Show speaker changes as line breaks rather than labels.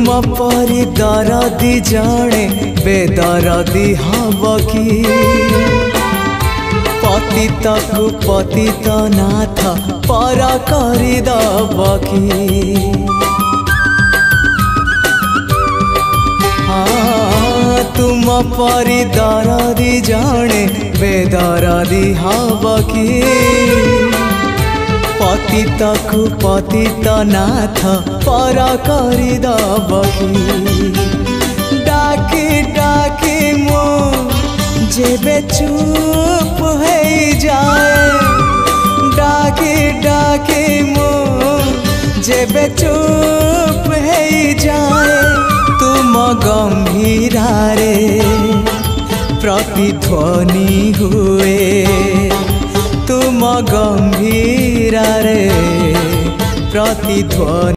तुम परी दरदी जणे बेदरदी हब कि पतित को पतित नाथ पर करदब कि तुम परी दरदी जणे बेदरदी हब कि पतित को पतित नाथ पर करदब कि डाकी डाकी मो जेबे चुप हो जाए डाकी डाकी मो जेबे चुप हो जाए तुम गंभीरा रे प्रतिध्वनि हुए तुम गंभीरा रे प्रतिध्वनि।